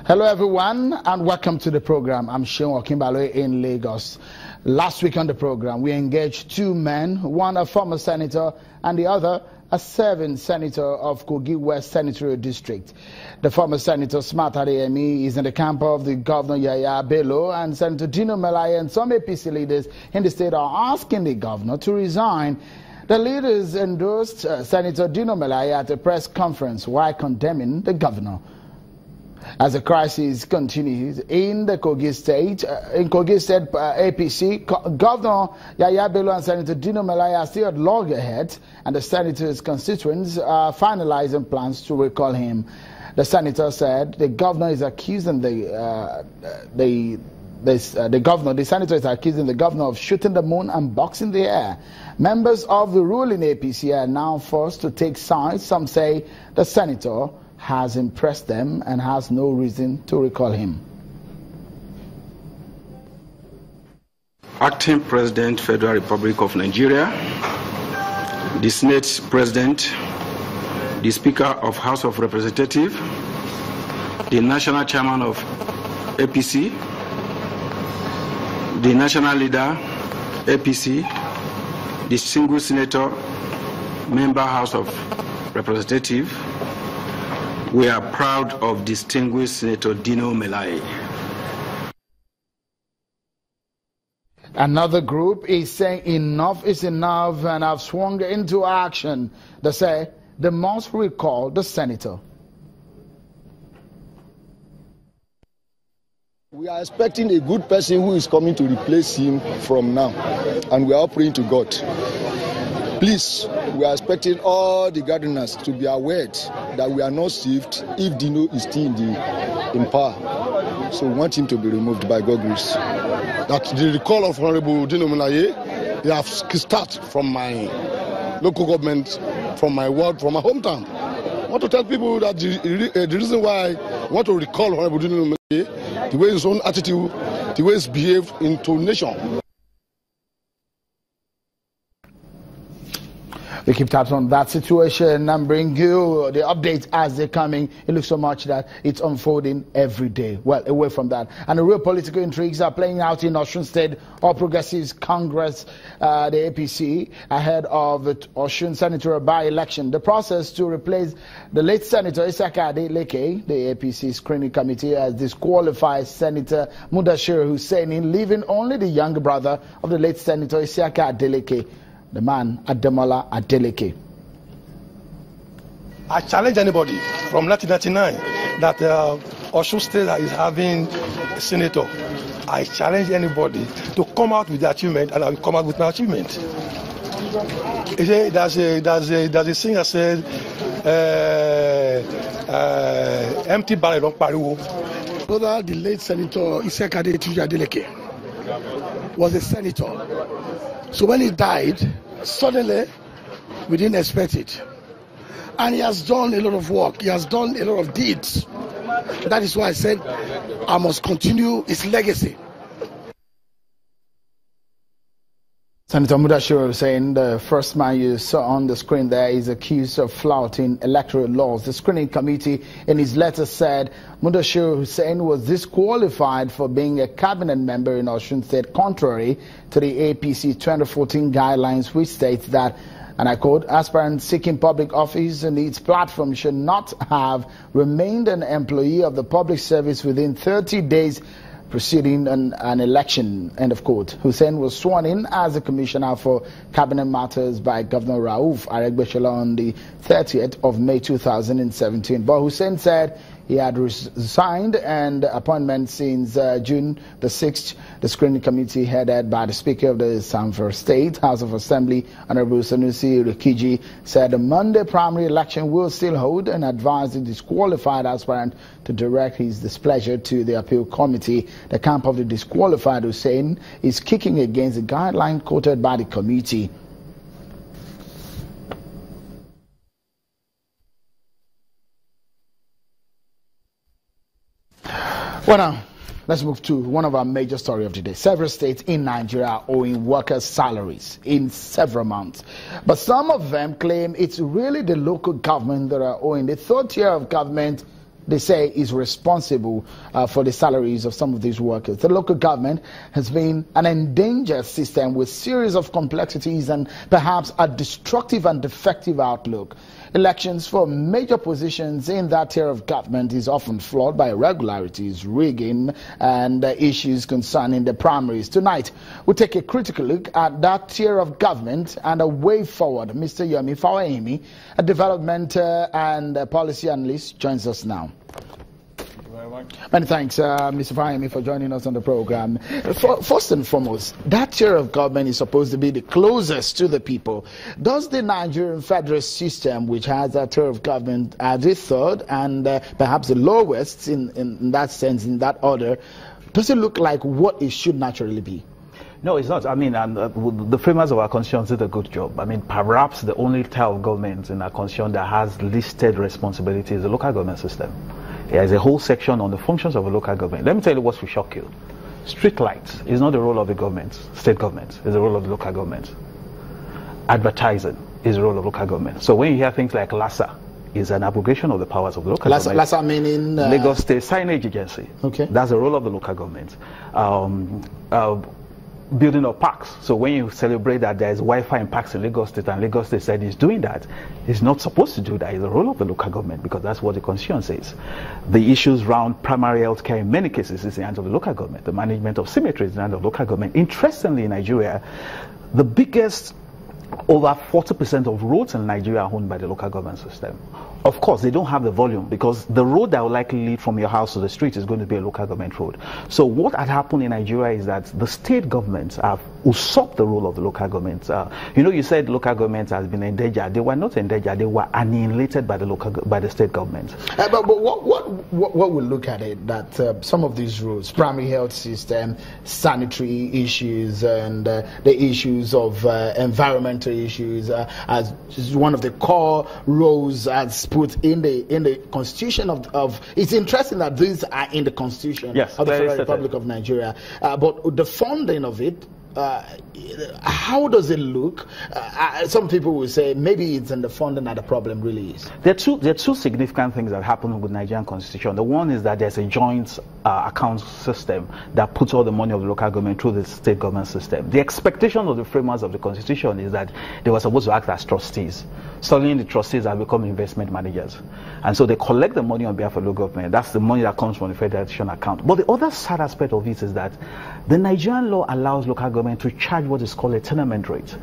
Hello everyone and welcome to the program. I'm Sean Okimbalo in Lagos. Last week on the program we engaged two men, one a former senator and the other a serving senator of Kogi West Senatorial District. The former senator Smart Adeyemi is in the camp of the governor Yaya Bello, and Senator Dino Melaya and some APC leaders in the state are asking the governor to resign. The leaders endorsed Senator Dino Melaya at a press conference while condemning the governor. As the crisis continues in the Kogi State, APC, Governor Yaya Bello and Senator Dino Melaya are still at loggerheads, and the senator's constituents are finalizing plans to recall him. The senator said the governor is accusing the senator is accusing the governor of shooting the moon and boxing the air. Members of the ruling APC are now forced to take sides. Some say the senator has impressed them and has no reason to recall him. Acting President, Federal Republic of Nigeria, the Senate President, the Speaker of House of Representatives, the National Chairman of APC, the National Leader, APC, the Single Senator, Member House of Representatives. We are proud of distinguished Senator Dino Melaya. Another group is saying enough is enough and have swung into action. They say they must recall the senator. We are expecting a good person who is coming to replace him from now, and we are praying to God. Please, we are expecting all the gardeners to be aware that we are not saved if Dino is still in power. So we want him to be removed by God's grace. That the recall of Honorable Dino Melaya, they have started from my local government, from my ward, from my hometown. I want to tell people that the reason why I want to recall Honorable Dino Melaya, the way his own attitude, the way he's behaved into nation. We keep tabs on that situation and bring you the updates as they're coming. It looks so much that it's unfolding every day. Well, away from that. And the real political intrigues are playing out in Osun State. All Progressives Congress, the APC, ahead of the Osun senatorial by-election. The process to replace the late Senator Isiaka Adeleke, the APC screening committee, has disqualified Senator Mudashiru Husseini, leaving only the younger brother of the late Senator Isiaka Adeleke, the man Ademola Adeleke. I challenge anybody from 1999 that Osun State is having a senator. I challenge anybody to come out with the achievement, and I will come out with my achievement. There's a singer said, empty barrel don't pariwo. Brother, the late Senator Isiaka Adeleke was a senator. So when he died, suddenly we didn't expect it. And he has done a lot of work. He has done a lot of deeds. That is why I said I must continue his legacy. Senator Mudashiru saying the first man you saw on the screen there is accused of flouting electoral laws. The screening committee in his letter said Mudashiru Hussein was disqualified for being a cabinet member in Osun State, contrary to the APC 2014 guidelines, which states that, and I quote, aspirants seeking public office and its platform should not have remained an employee of the public service within 30 days preceding an election, end of quote. Hussein was sworn in as a commissioner for cabinet matters by Governor Rauf Aregbesola on the 30th of May 2017. But Hussein said he had resigned and appointment since June the 6th. The screening committee headed by the Speaker of the Sanford State House of Assembly, Honorable Sanusi Rikiji, said the Monday primary election will still hold and advised the disqualified aspirant to direct his displeasure to the appeal committee. The camp of the disqualified Hussein is kicking against the guideline quoted by the committee. Well, now, let's move to one of our major stories of the day. Several states in Nigeria are owing workers' salaries in several months. But some of them claim it's really the local government that are owing. The third tier of government they say is responsible for the salaries of some of these workers. The local government has been an endangered system with series of complexities and perhaps a destructive and defective outlook. Elections for major positions in that tier of government is often flawed by irregularities, rigging, and issues concerning the primaries. Tonight, we'll take a critical look at that tier of government and a way forward. Mr. Yomi Fawahimi, a development and policy analyst, joins us now. Many thanks, Mr. Fahimi, for joining us on the program. First and foremost, that tier of government is supposed to be the closest to the people. Does the Nigerian federal system, which has that tier of government as the third and perhaps the lowest in that sense, in that order, does it look like what it should naturally be? No, it's not. I mean, the framers of our constitution did a good job. I mean, perhaps the only tier of government in our constitution that has listed responsibility is the local government system. There is a whole section on the functions of a local government. Let me tell you what will shock you. Street lights is not the role of the government, state government. It's the role of the local government. Advertising is the role of local government. So when you hear things like LASA, is an abrogation of the powers of the local government. LASA meaning Lagos State Signage Agency. Okay. That's the role of the local government. Building of parks. So when you celebrate that there is Wi-Fi in parks in Lagos State and Lagos State said it's doing that, it's not supposed to do that. It's the role of the local government because that's what the constitution says. The issues around primary health care in many cases is in the hands of the local government. The management of cemeteries is in the hands of the local government. Interestingly, in Nigeria, the biggest, over 40% of roads in Nigeria are owned by the local government system. Of course, they don't have the volume because the road that will likely lead from your house to the street is going to be a local government road. So what had happened in Nigeria is that the state governments have usurped the role of the local government. You said local government has been endangered. They were not endangered. They were annihilated by the state government. But what we look at it that some of these roads, primary health system, sanitary issues, and the issues of environmental issues, as one of the core roles as put in the constitution of it's interesting that these are in the constitution of the Federal Republic of Nigeria, but the funding of it, how does it look? Some people will say maybe it's in the funding that the problem really is. There are two significant things that happen with the Nigerian constitution. The one is that there's a joint account system that puts all the money of the local government through the state government system. The expectation of the framers of the constitution is that they were supposed to act as trustees. Suddenly the trustees have become investment managers. And so they collect the money on behalf of the local government. That's the money that comes from the federation account. But the other sad aspect of it is that the Nigerian law allows local government to charge what is called a tenement rate.